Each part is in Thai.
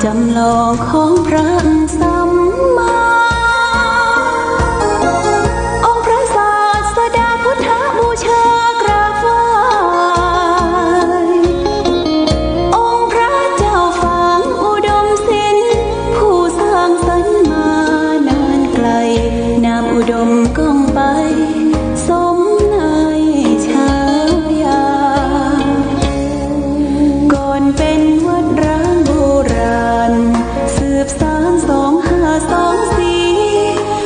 จำลองของพระสัมมาองค์พระศาสดาพุทธบูชากราบไหว้องค์พระเจ้าฝางอุดมศิลป์ผู้สร้างสรรค์มานานไกลนามอุดมก้องไปสมในฉายาก่อนเป็นวัดร้างโบราณสืบสาน2524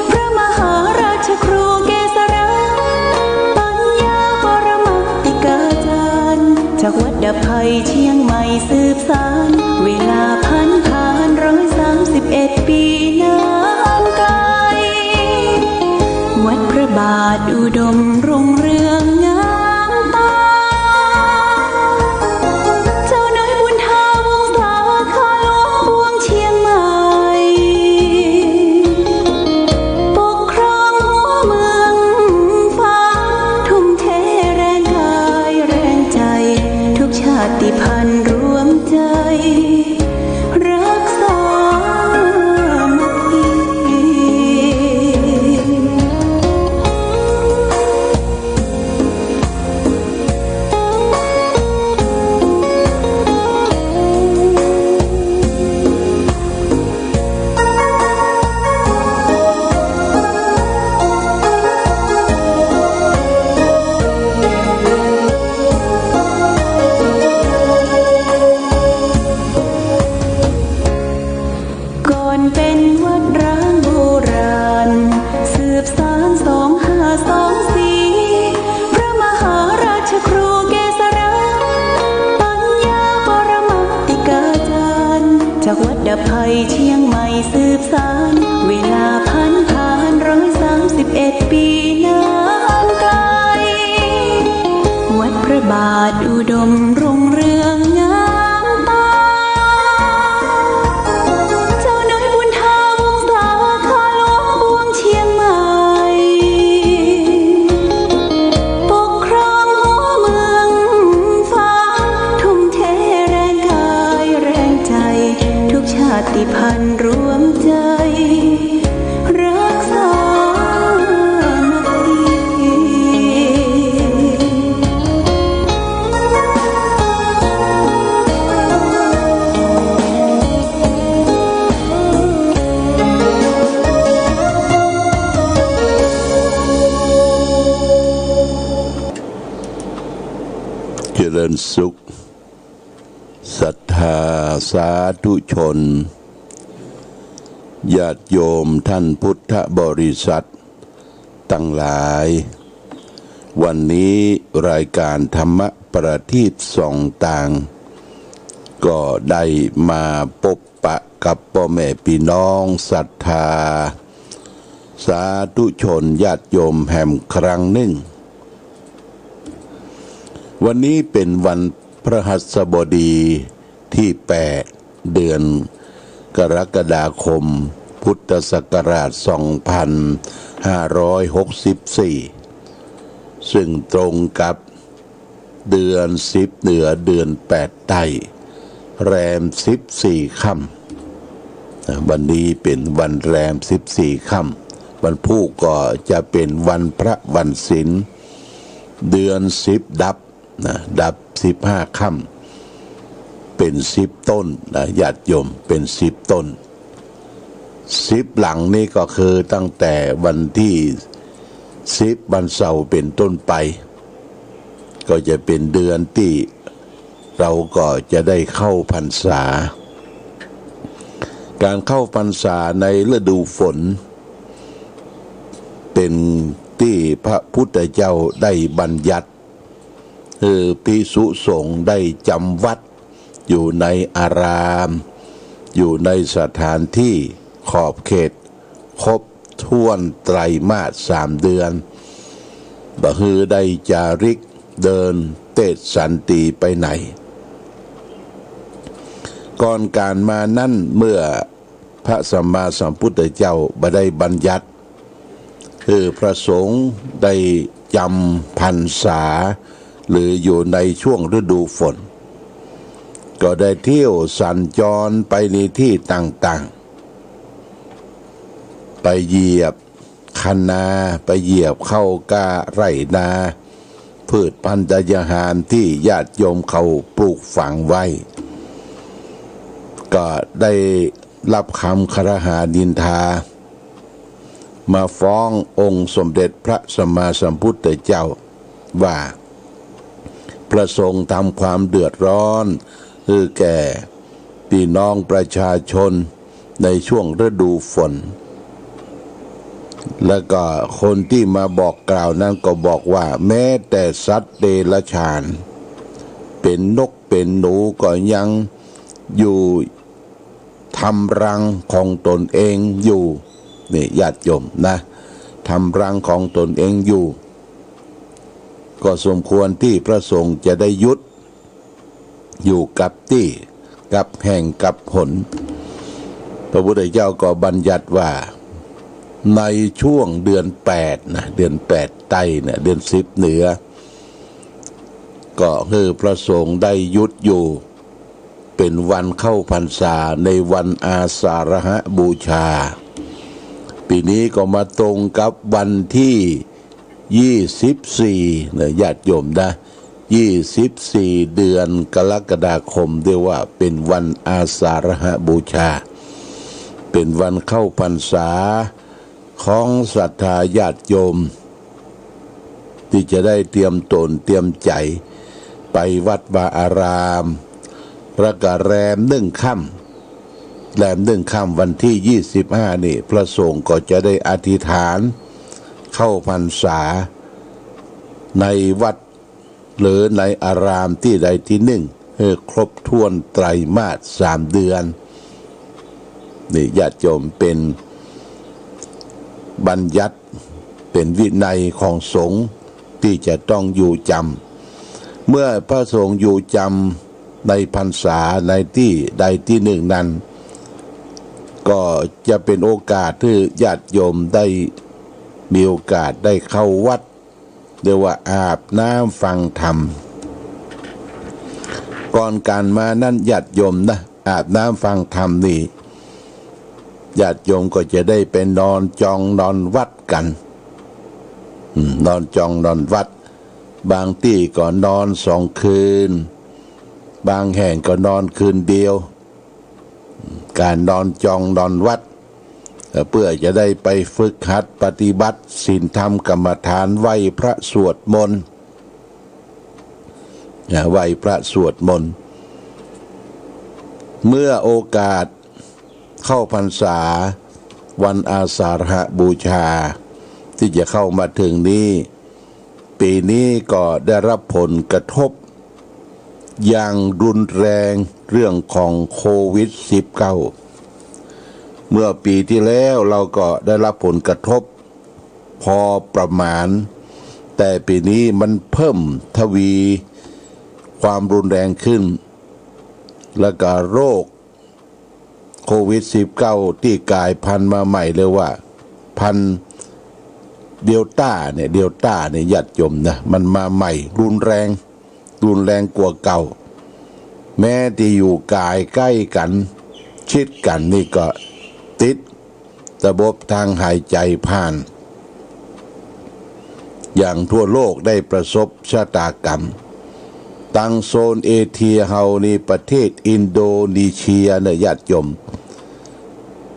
พระมหาราชครูเกษราปัญญาปรมัตติกาจารย์จากวัดดาภัยเชียงใหม่สืบสานเวลาผ่าน131 ปีนานไกลวัดพระบาทอุดมรุ่งเรืองงามตาเจ้าน้อยบุญธาวงศาข้าหลวงบวงเชียงใหม่ปกครองหัวเมืองฟ้าทุ่มเทแรงกายแรงใจทุกชาติพันธุ์รวมใจรักษามัคคีก่อนเป็นวัดร้างโบราณสืบสาน2524พระมหาราชครูเกษราปัญญาปรมัตติกาจารย์จากวัดดาภัยเชียงใหม่สืบสานเวลาผ่าน131 ปีนานไกลวัดพระบาทอุดมรุ่งเรืองงามตาเจ้าน้อยบุญธาวงศาข้าหลวงบวงเชียงใหม่ปกครองหัวเมืองฟ้าทุ่มเทแรงกายแรงใจทุกชาติพันธุ์รวมใจรักษามัคคีเจริญสุขศรัทธาสาธุชนญาติโยมท่านพุทธบริษัทตั้งหลายวันนี้รายการธรรมประทีปส่องต่างก็ได้มาพบปะกับพ่อแม่พี่น้องศรัทธาสาธุชนญาติโยมแห่งครั้งหนึ่งวันนี้เป็นวันพฤหัสบดีที่8เดือนกรกฎาคมพุทธศักราช2564ซึ่งตรงกับเดือน10เหนือเดือน8ใต้แรม14ค่ำวันนี้เป็นวันแรม14ค่ำวันพุธก็จะเป็นวันพระวันศีลเดือน10ดับ15ค่ำเป็น10ต้นญาติโยมเป็น10ต้น10หลังนี่ก็คือตั้งแต่วันที่10วันเสาร์เป็นต้นไปก็จะเป็นเดือนที่เราก็จะได้เข้าพรรษาการเข้าพรรษาในฤดูฝนเป็นที่พระพุทธเจ้าได้บัญญัติภิกษุสงฆ์ได้จำวัดอยู่ในอารามอยู่ในสถานที่ขอบเขตครบถ้วนไตรมาส3เดือนบ่ฮือได้จาริกเดินเตศสันติไปไหนก่อนการมานั้นเมื่อพระสัมมาสัมพุทธเจ้าได้บัญญัติคือพระสงฆ์ได้จำพรรษาหรืออยู่ในช่วงฤดูฝน ก็ได้เที่ยวสัญจรไปในที่ต่างๆไปเหยียบคะนาไปเหยียบเข้ากาไร่นาพืชพันธุ์ธัญญาหารที่ญาติโยมเขาปลูกฝังไว้ก็ได้รับคำครหานินทามาฟ้ององค์สมเด็จพระสัมมาสัมพุทธเจ้าว่าประสงค์ทำความเดือดร้อนคือแก่พี่น้องประชาชนในช่วงฤดูฝนแล้วก็คนที่มาบอกกล่าวนั้นก็บอกว่าแม้แต่สัตว์เดรัจฉานเป็นนกเป็นหนูก็ยังอยู่ทำรังของตนเองอยู่นี่ญาติโยมนะทำรังของตนเองอยู่ก็สมควรที่พระสงฆ์จะได้ยุดอยู่กับที่กับแห่งกับผลพระพุทธเจ้าก็บัญญัติว่าในช่วงเดือน8นะเดือน8ไต้เนี่ยเดือน10เหนือก็คือพระสงฆ์ได้ยุดอยู่เป็นวันเข้าพรรษาในวันอาสาฬหบูชาปีนี้ก็มาตรงกับวันที่24เนี่ยญาติโยมนะ24เดือนกรกฎาคมเรียกว่าเป็นวันอาสาฬหบูชาเป็นวันเข้าพรรษาของศรัทธาญาติโยมที่จะได้เตรียมตนเตรียมใจไปวัดวาอารามประกาศแรม1 ค่ำวันที่25นี่พระสงฆ์ก็จะได้อธิษฐานเข้าพรรษาในวัดหรือในอารามที่ใดที่หนึ่งครบถ้วนไตรมาส3เดือนนี่ญาติโยมเป็นบัญญัติเป็นวินัยของสงฆ์ที่จะต้องอยู่จำเมื่อพระสงฆ์อยู่จำในพรรษาในที่ใดที่หนึ่งนั้นก็จะเป็นโอกาสที่ญาติโยมได้มีโอกาสได้เข้าวัดเรียกว่าอาบน้ำฟังธรรมก่อนการมานั่นญาติโยมนะอาบน้ำฟังธรรมนี่ญาติโยมก็จะได้ไปนอนจองนอนวัดกันนอนจองนอนวัดบางที่ก็นอน2 คืนบางแห่งก็นอนคืนเดียวการนอนจองนอนวัดเพื่อจะได้ไปฝึกหัดปฏิบัติศีลธรรมกรรมฐานไหว้พระสวดมนต์ไหว้พระสวดมนต์เมื่อโอกาสเข้าพรรษาวันอาสาฬหบูชาที่จะเข้ามาถึงนี้ปีนี้ก็ได้รับผลกระทบอย่างรุนแรงเรื่องของโควิด-19 เมื่อปีที่แล้วเราก็ได้รับผลกระทบพอประมาณแต่ปีนี้มันเพิ่มทวีความรุนแรงขึ้นแล้วก็โรคโควิด-19 ที่กลายพันธุ์มาใหม่เลยว่าพันธุ์เดลต้าเนี่ยญาติโยมนะมันมาใหม่รุนแรงกว่าเก่าแม้ที่อยู่กายใกล้กันชิดกันนี่ก็ติดระบบทางหายใจผ่านอย่างทั่วโลกได้ประสบชะตากรรมตั้งโซนเอเชียเฮานี่ประเทศอินโดนีเซียเนี่ยญาติโยม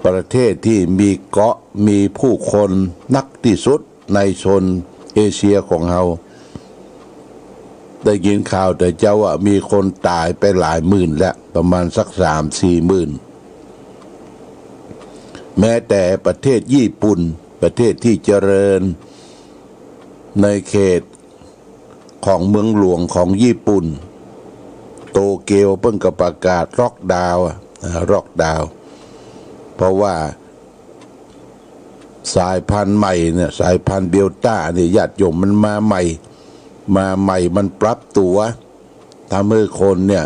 ประเทศที่มีเกาะมีผู้คนนักที่สุดในโซนเอเชียของเฮาได้ยินข่าวแต่เจ้าว่ามีคนตายไปหลายหมื่นแล้วประมาณสัก3-4 หมื่นแม้แต่ประเทศญี่ปุ่นประเทศที่เจริญในเขตของเมืองหลวงของญี่ปุ่นโตเกียวเพิ่งก็ประกาศล็อกดาวน์เพราะว่าสายพันธุ์ใหม่เนี่ยสายพันธุ์เดลต้าเนี่ยญาติโยมมันมาใหม่มันปรับตัวทำให้คนเนี่ย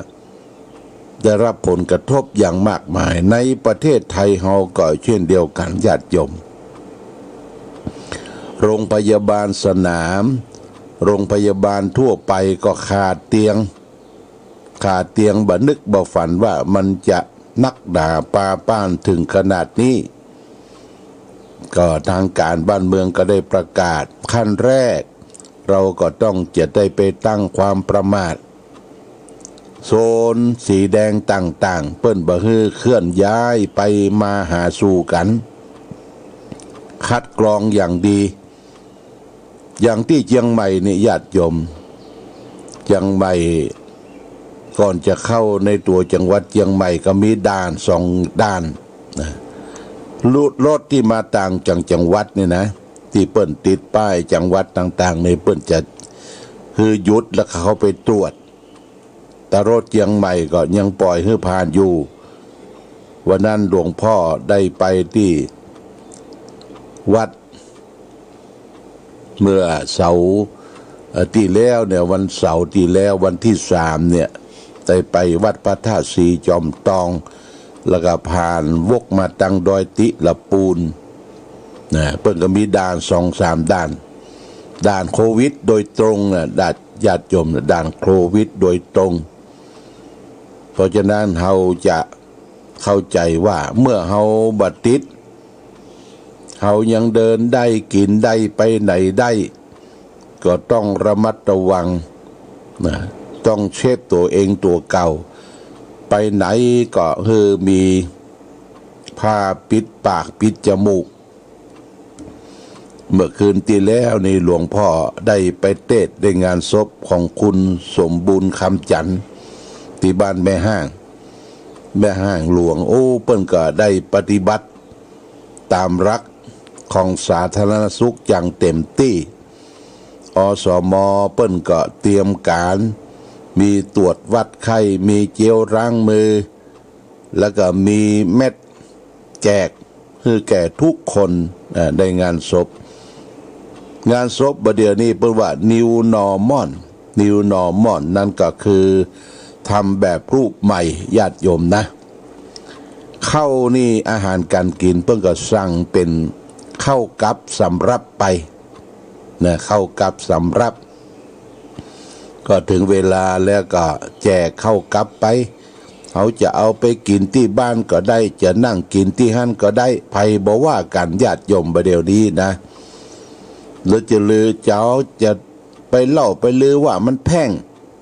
ได้รับผลกระทบอย่างมากมายในประเทศไทยเราก็เช่นเดียวกันญาติโยมโรงพยาบาลสนามโรงพยาบาลทั่วไปก็ขาดเตียง ขาเตียงบ่นึกบ่ฝันว่ามันจะนักด่าปาป้านถึงขนาดนี้ก็ทางการบ้านเมืองก็ได้ประกาศขั้นแรกเราก็ต้องจะได้ไปตั้งความประมาทโซนสีแดงต่างๆเปิ้นบ่ฮือเคลื่อนย้ายไปมาหาสู่กันคัดกรองอย่างดีอย่างที่เชียงใหม่นี่ญาติโยมเชียงใหม่ก่อนจะเข้าในตัวจังหวัดเชียงใหม่ก็มีด่าน2 ด่านนะรถที่มาต่างจังหวัดนี่นะที่เปิ้นติดป้ายจังหวัดต่างๆในเปิ้นจะคือหยุดแล้วเขาไปตรวจแต่รถเชียงใหม่ก็ยังปล่อยให้ผ่านอยู่วันนั้นหลวงพ่อได้ไปที่วัดเมื่อเสาร์ที่แล้วเนี่ยวันเสาร์ที่แล้ววันที่3เนี่ยได้ไปวัดพระธาตุศรีจอมทองแล้วก็ผ่านวกมาตังดอยติละปูนนะเพิ่นก็มีด่าน 2-3 ด่านโควิดโดยตรงนะด่านญาติโยมด่านโควิดโดยตรงเพราะฉะนั้นเราจะเข้าใจว่าเมื่อเราบัดติดเรายังเดินได้กินได้ไปไหนได้ก็ต้องระมัดระวังนะต้องเช็ดตัวเองตัวเก่าไปไหนก็คือมีผ้าปิดปากปิดจมูกเมื่อคืนที่แล้วในหลวงพ่อได้ไปเทศน์ในงานศพของคุณสมบูรณ์คำจันทร์ที่บ้านแม่ห้างหลวงโอ้เปิ้นก็ได้ปฏิบัติตามรักของสาธารณสุขอย่างเต็มที่อสม.เปิ้นก็เตรียมการมีตรวจวัดไข้มีเจลล้างมือแล้วก็มีเม็ดแจกคือแก่ทุกคนในงานศพบัดเดี๋ยวนี้เปิ้นว่า New Normal นั่นก็คือทำแบบรูปใหม่ญาติโยมนะข้าวนี่อาหารการกินเปิ้นก็สั่งเป็นข้าวกับสำรับไปนะข้าวกับสำรับก็ถึงเวลาแล้วก็แจกข้าวกับไปเขาจะเอาไปกินที่บ้านก็ได้จะนั่งกินที่ห้านก็ได้ไผบ่ว่ากันญาติโยมประเดี๋ยวนี้นะหรือจะลือเจ้าจะไปเล่าไปลือว่ามันแพง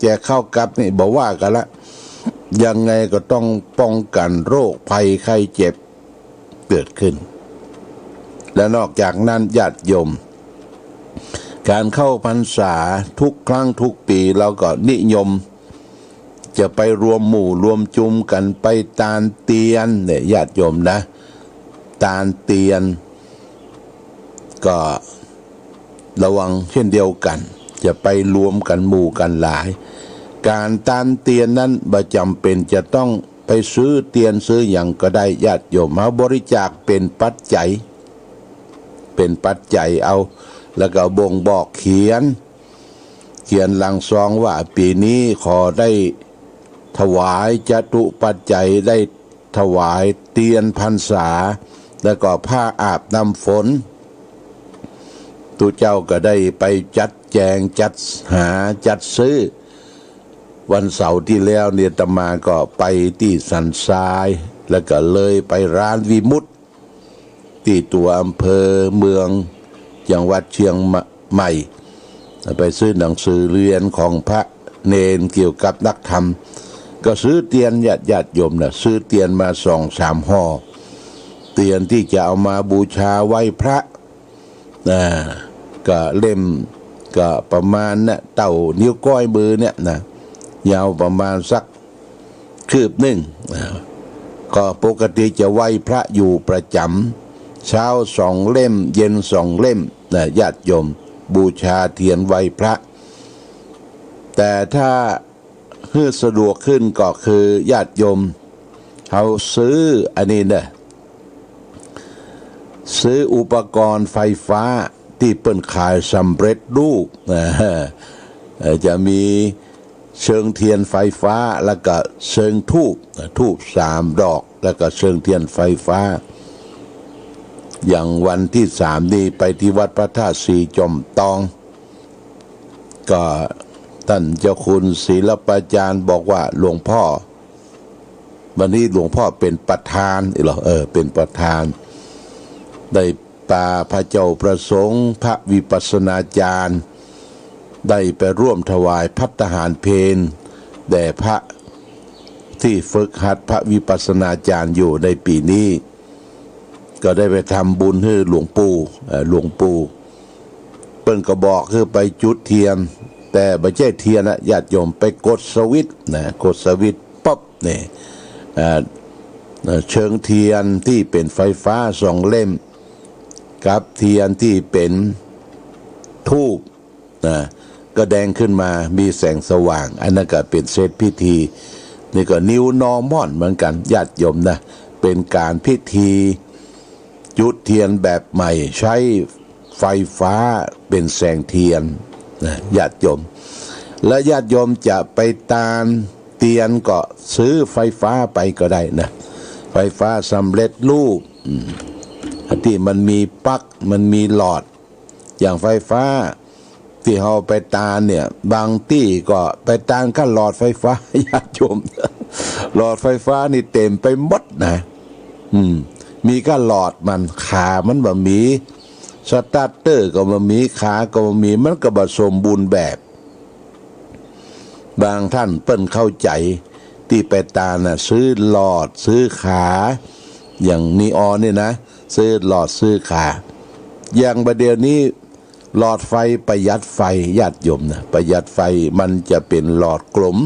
แจกข้าวกับนี่บ่ว่ากันละยังไงก็ต้องป้องกันโรคภัยไข้เจ็บเกิดขึ้นและนอกจากนั้นญาติโยมการเข้าพรรษาทุกครั้งทุกปีเราก็นิยมจะไปรวมหมู่รวมจุมกันไปตาลเตียนเนี่ยญาติโยมนะตาลเตียนก็ระวังเช่นเดียวกันจะไปรวมกันหมู่กันหลายการตาลเตียนนั้นบ่จำเป็นจะต้องไปซื้อเตียนซื้ออย่างก็ได้ญาติโยมมาบริจาคเป็นปัจจัยเอาแล้วก็บ่งบอกเขียนหลังซองว่าปีนี้ขอได้ถวายจตุปัจจัยได้ถวายเตียนพรรษาแล้วก็ผ้าอาบน้ำฝนตุเจ้าก็ได้ไปจัดแจงจัดหาจัดซื้อวันเสาร์ที่แล้วเนี่ยอาตมาก็ไปที่สันทรายแล้วก็เลยไปร้านวิมุตติที่ตัวอำเภอเมืองจังหวัดเชียงใหม่ไปซื้อหนังสือเรียนของพระเนนเกี่ยวกับนักธรรมก็ซื้อเตียนญาติโยมนะซื้อเตียนมา2-3 ห่อเตียนที่จะเอามาบูชาไหว้พระก็เล่มก็ประมาณเนี่ยเต่านิ้วก้อยมือเนี่ยนะยาวประมาณสักคืบหนึ่งก็ปกติจะไหว้พระอยู่ประจำเช้า2 เล่มเย็น2 เล่มนะญาติโยมบูชาเทียนไหว้พระแต่ถ้าเพื่อสะดวกขึ้นก็คือญาติโยมเขาซื้ออันนี้เนี่ยซื้ออุปกรณ์ไฟฟ้าที่เปิ้นขายสำเร็จรูปจะมีเชิงเทียนไฟฟ้าแล้วก็เชิงธูป3 ดอกแล้วก็เชิงเทียนไฟฟ้าอย่างวันที่3นี้ไปที่วัดพระธาตุศรีจอมทองก็ ท่านเจ้าคุณศิลปาจารย์บอกว่าหลวงพ่อวันนี้หลวงพ่อเป็นประธานเหรอเป็นประธานได้ปาพระเจ้าประสงค์พระวิปัสสนาจารย์ได้ไปร่วมถวายภัตตาหารเพลแด่พระที่ฝึกหัดพระวิปัสสนาจารย์อยู่ในปีนี้ก็ได้ไปทำบุญให้หลวงปู่เปิ้นก็บอกคือไปจุดเทียนแต่ไม่ใช่เทียนนะญาติโยมไปกดสวิตช์นะกดสวิตช์ป๊บเนี่ยเชิงเทียนที่เป็นไฟฟ้า2 เล่มกับเทียนที่เป็นธูปนะก็แดงขึ้นมามีแสงสว่างอันนั้นก็เป็นเซตพิธีนี่ก็นิวนอร์มอนเหมือนกันญาติโยมนะเป็นการพิธีจุดเทียนแบบใหม่ใช้ไฟฟ้าเป็นแสงเทียนนะญาติโยมและญาติโยมจะไปตามเตียนก็ซื้อไฟฟ้าไปก็ได้นะไฟฟ้าสำเร็จรูปที่มันมีปลั๊กมันมีหลอดอย่างไฟฟ้าที่เราไปตามเนี่ยบางที่ก็ไปตามก็หลอดไฟฟ้าญาติโยมหลอดไฟฟ้านี่เต็มไปหมดนะมีก็หลอดมันขามันบ่มีสตาร์เตอร์ก็บ่มีขาก็บ่มีมันก็บ่สมบูรณ์แบบบางท่านเปิ้นเข้าใจที่ไปตาน่ะซื้อหลอดซื้อขาอย่างนีออนเนี่ยนะซื้อหลอดซื้อขาอย่างประเดี๋ยวนี้หลอดไฟประหยัดไฟญาติโยมนะประหยัดไฟมันจะเป็นหลอดกลม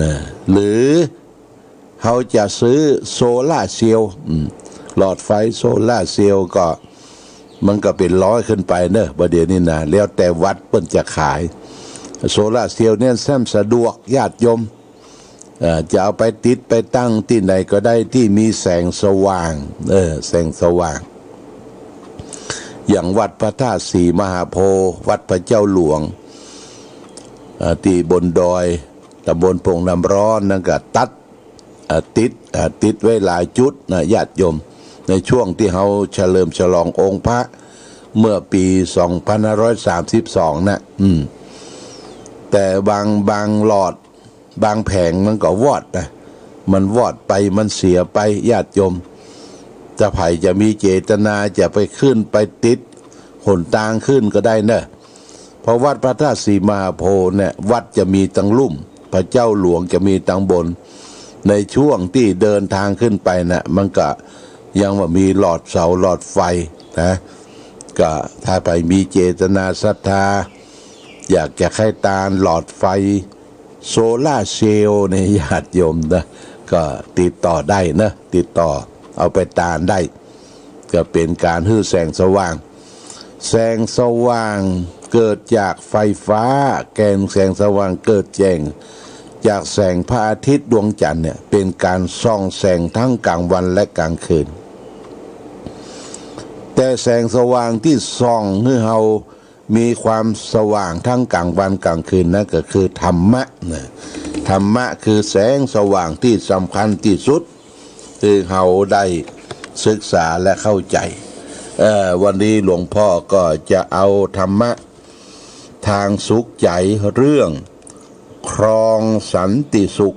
นะหรือเขาจะซื้อโซล่าเซลล์หลอดไฟโซล่าเซลล์ก็มันก็เป็น100ขึ้นไปเนอะประเดี๋ยวนี้นะแล้วแต่วัดเปิ้นจะขายโซล่าเซลล์เนี่ยแซมสะดวกญาติโยมจะเอาไปติดไปตั้งที่ไหนก็ได้ที่มีแสงสว่างแสงสว่างอย่างวัดพระธาตุศรีมหาโพธิ์วัดพระเจ้าหลวงที่บนดอยตำบลโป่งน้ำร้อนนั่นก็ติดไว้หลายจุดนะญาติโยมในช่วงที่เขาเฉลิมฉลององค์พระเมื่อปี2532นะแต่บางหลอดบางแผงมันก็วอดนะมันวอดไปมันเสียไปญาติโยมจะไผ่จะมีเจตนาจะไปขึ้นไปติดหนทางขึ้นก็ได้เนอะเพราะวัดพระธาตุศรีมหาโพธิ์เนี่ยวัดจะมีตั้งลุ่มพระเจ้าหลวงจะมีตั้งบนในช่วงที่เดินทางขึ้นไปนะมันก็ยังว่ามีหลอดเสาหลอดไฟนะก็ถ้าไปมีเจตนาศรัทธาอยากจะให้ตาหลอดไฟโซล่าเซลล์ในญาติโยมนะก็ติดต่อได้นะติดต่อเอาไปตานได้ก็เป็นการฮื้อแสงสว่างแสงสว่างเกิดจากไฟฟ้าแกนแสงสว่างเกิดแจ้งจากแสงพระอาทิตย์ดวงจันทร์เนี่ยเป็นการส่องแสงทั้งกลางวันและกลางคืนแต่แสงสว่างที่ส่องให้เรามีความสว่างทั้งกลางวันกลางคืนนั่นก็คือธรรมะนะธรรมะคือแสงสว่างที่สำคัญที่สุดที่เราได้ศึกษาและเข้าใจวันนี้หลวงพ่อก็จะเอาธรรมะทางสุขใจเรื่องครองสันติสุข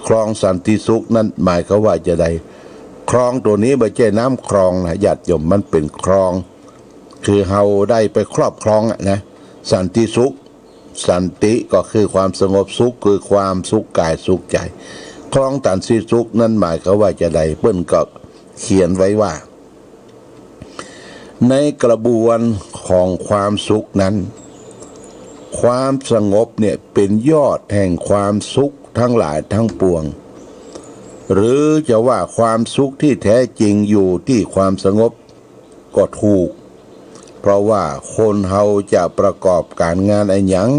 ครองสันติสุขนั้นหมายเขาว่าจะได้ครองตัวนี้ไม่ใช่น้ำครองนะญาติโยมมันเป็นครองคือเราได้ไปครอบครองนะสันติสุขสันติก็คือความสงบสุขคือความสุขกายสุขใจครองสันติสุขนั้นหมายเขาว่าจะได้เปิ้นก็เขียนไว้ว่าในกระบวนของความสุขนั้นความสงบเนี่ยเป็นยอดแห่งความสุขทั้งหลายทั้งปวงหรือจะว่าความสุขที่แท้จริงอยู่ที่ความสงบก็ถูกเพราะว่าคนเฮาจะประกอบการงานอะไรหยัง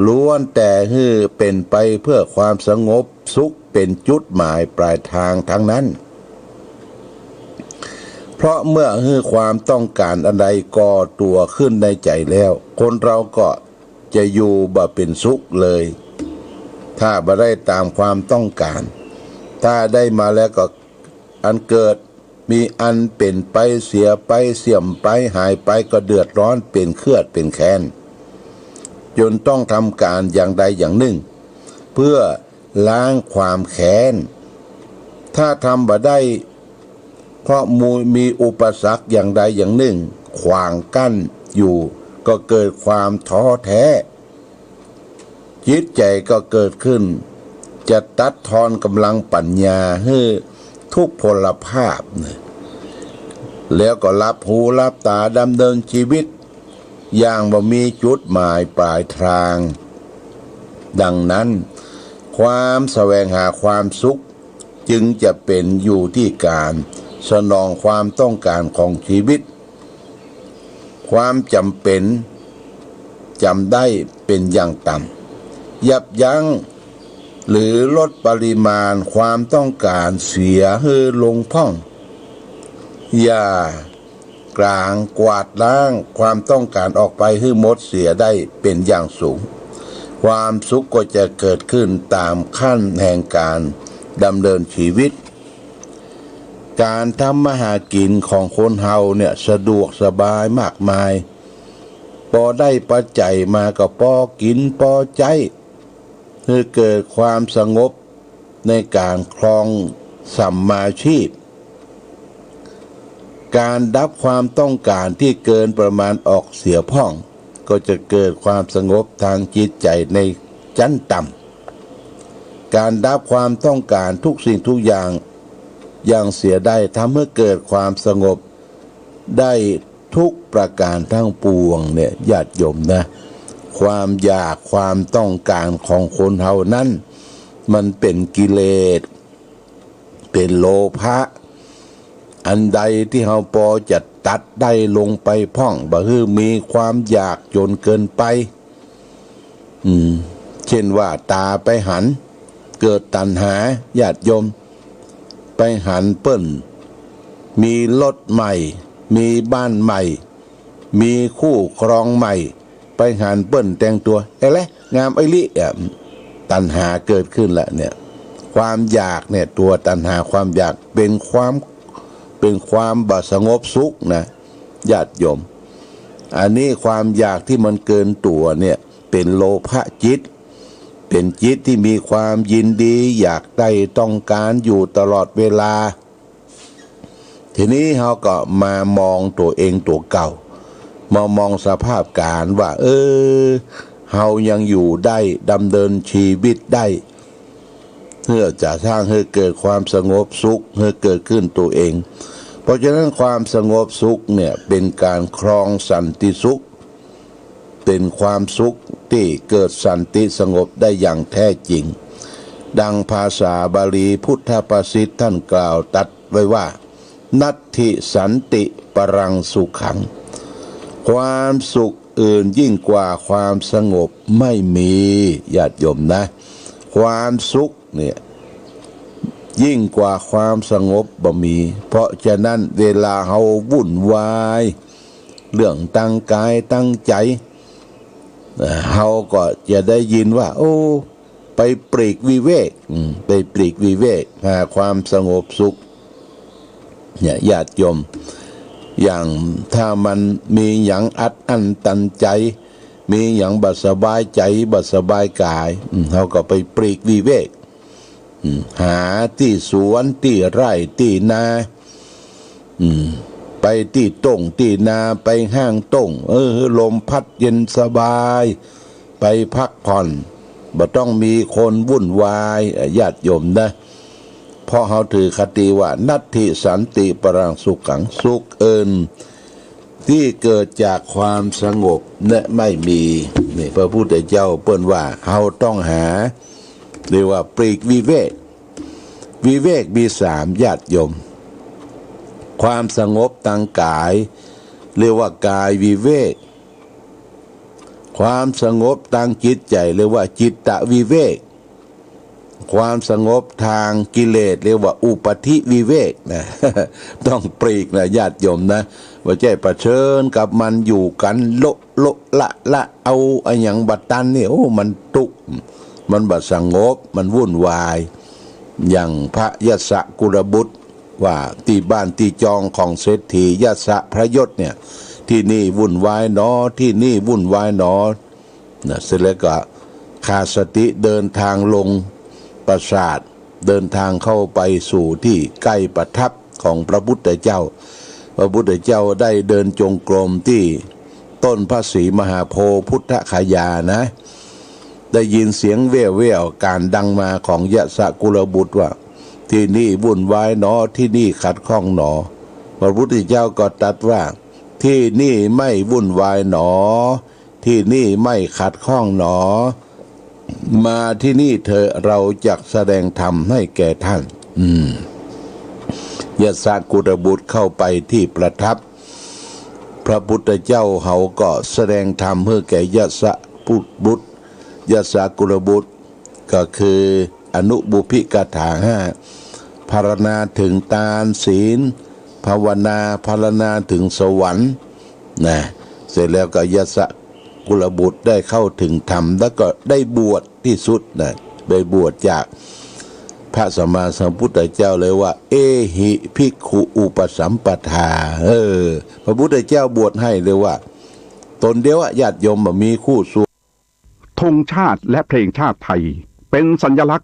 ล้วนแต่ให้เป็นไปเพื่อความสงบสุขเป็นจุดหมายปลายทางทั้งนั้นเพราะเมื่อให้ความต้องการอะไรก่อตัวขึ้นในใจแล้วคนเราก็จะอยู่บ่เป็นสุขเลยถ้าบ่ได้ตามความต้องการถ้าได้มาแล้วก็อันเกิดมีอันเป็นไปเสียไปเสื่อมไปหายไปก็เดือดร้อนเป็นเครียดเป็นแค้น จนต้องทำการอย่างใดอย่างหนึ่งเพื่อล้างความแค้นถ้าทำบ่ได้เพราะมีอุปสรรคอย่างใดอย่างหนึ่งขวางกั้นอยู่ก็เกิดความท้อแท้จิตใจก็เกิดขึ้นจะตัดทอนกำลังปัญญาให้ทุกพลภาพแล้วก็รับหูรับตาดำเนินชีวิตอย่างบ่มีจุดหมายปลายทางดังนั้นความแสวงหาความสุขจึงจะเป็นอยู่ที่การสนองความต้องการของชีวิตความจำเป็นจำได้เป็นอย่างต่ำยับยั้งหรือลดปริมาณความต้องการเสียให้ลงพ่องอย่ากลางกวาดล้างความต้องการออกไปให้หมดเสียได้เป็นอย่างสูงความสุขก็จะเกิดขึ้นตามขั้นแห่งการดำเนินชีวิตการทำมาหากินของคนเฮาเนี่ยสะดวกสบายมากมายพอได้ปัจจัยมาก็พอกินพอใจเพื่อเกิดความสงบในการครองสัมมาชีพการดับความต้องการที่เกินประมาณออกเสียพ่องก็จะเกิดความสงบทางจิตใจในชั้นต่ำการดับความต้องการทุกสิ่งทุกอย่างอย่างเสียได้ทำให้เกิดความสงบได้ทุกประการทั้งปวงเนี่ยญาติโยมนะความอยากความต้องการของคนเฮานั้นมันเป็นกิเลสเป็นโลภะอันใดที่เฮาพอจะตัดได้ลงไปพ่องบ่คือมีความอยากจนเกินไปเช่นว่าตาไปหันเกิดตัณหาญาติโยมไปหันเปิ้นมีรถใหม่มีบ้านใหม่มีคู่ครองใหม่ไปหันเปิ้นแต่งตัวอะไรงามไอ้ลิตัณหาเกิดขึ้นแล้วเนี่ยความอยากเนี่ยตัวตัณหาความอยากเป็นความบ่สงบสุขนะญาติโยมอันนี้ความอยากที่มันเกินตัวเนี่ยเป็นโลภะจิตเป็นจิตที่มีความยินดีอยากได้ต้องการอยู่ตลอดเวลาทีนี้เขาก็มามองตัวเองตัวเก่ามองสภาพการว่าเฮายังอยู่ได้ดำเนินชีวิตได้เพื่อจะสร้างให้เกิดความสงบสุขให้เกิดขึ้นตัวเองเพราะฉะนั้นความสงบสุขเนี่ยเป็นการครองสันติสุขเป็นความสุขที่เกิดสันติสงบได้อย่างแท้จริงดังภาษาบาลีพุทธประสิทธิ์ท่านกล่าวตัดไว้ว่านัตถิสันติปรังสุขังความสุขอื่นยิ่งกว่าความสงบไม่มีญาติโยมนะความสุขเนี่ยยิ่งกว่าความสงบบ่มีเพราะฉะนั้นเวลาเฮาวุ่นวายเรื่องตั้งกายตั้งใจเฮาก็จะได้ยินว่าไปปลีกวิเวกไปปลีกวิเวกหาความสงบสุขเนี่ยญาติโยมอย่างถ้ามันมีอย่างอัดอั้นตันใจมีอย่างบ่สบายใจบ่สบายกายเขาก็ไปปลีกวิเวกหาที่สวนที่ไร่ที่นาไปที่ต้งที่นาไปห้างต้งลมพัดเย็นสบายไปพักผ่อนบ่ต้องมีคนวุ่นวายญาติโยมนะเพราะเขาถือคติว่านัตถิสันติปรังสุขังสุขที่เกิดจากความสงบเนี่ยไม่มีนี่พระพุทธเจ้าเปิ้นว่าเราต้องหาเรียกว่าปลีกวิเวกมี3ญาติโยมความสงบทางกายเรียกว่ากายวิเวกความสงบทางจิตใจเรียกว่าจิตตวิเวกความสงบทางกิเลสเรียกว่าอุปธิวิเวกนะ ต้องปลีกนะญาติโยมนะว่าใจประเชิญกับมันอยู่กันโลละเอาไอ้หยังบัดตันนี่มันตุกมันบัดสงบมันวุ่นวายอย่างพระยศกุลบุตรว่าที่บ้านที่จองของเศรษฐียศพระยศเนี่ยที่นี่วุ่นวายหนอที่นี่วุ่นวายหนอ นะเสร็จแล้วก็ขาดสติเดินทางลงปราสาทเดินทางเข้าไปสู่ที่ใกล้ประทับของพระพุทธเจ้าพระพุทธเจ้าได้เดินจงกรมที่ต้นพระศรีมหาโพธิ์พุทธคยานะได้ยินเสียงแว่วๆการดังมาของยะสะกุลบุตรว่าที่นี่วุ่นวายหนอที่นี่ขัดข้องหนอพระพุทธเจ้าก็ตรัสว่าที่นี่ไม่วุ่นวายหนอที่นี่ไม่ขัดข้องหนอมาที่นี่เถอะเราจะแสดงธรรมให้แก่ท่านยะสะกุลบุตรเข้าไปที่ประทับพระพุทธเจ้าเขาก็แสดงธรรมเพื่อแก่ยะสะบุตรยะสะกุลบุตรก็คืออนุบุพิกถา5ภารณาถึงทานศีลภาวนาภารณาถึงสวรรค์นะเสร็จแล้วก็ยะสะกุลบุตรได้เข้าถึงธรรมแล้วก็ได้บวชที่สุดนะได้บวชจากพระสัมมาสัมพุทธเจ้าเลยว่าเอหิภิกขุอุปสัมปทาพระพุทธเจ้าบวชให้เลยว่าตนเดียวญาติโยมมีคู่สู้ธงชาติและเพลงชาติไทยเป็นสัญลักษณ์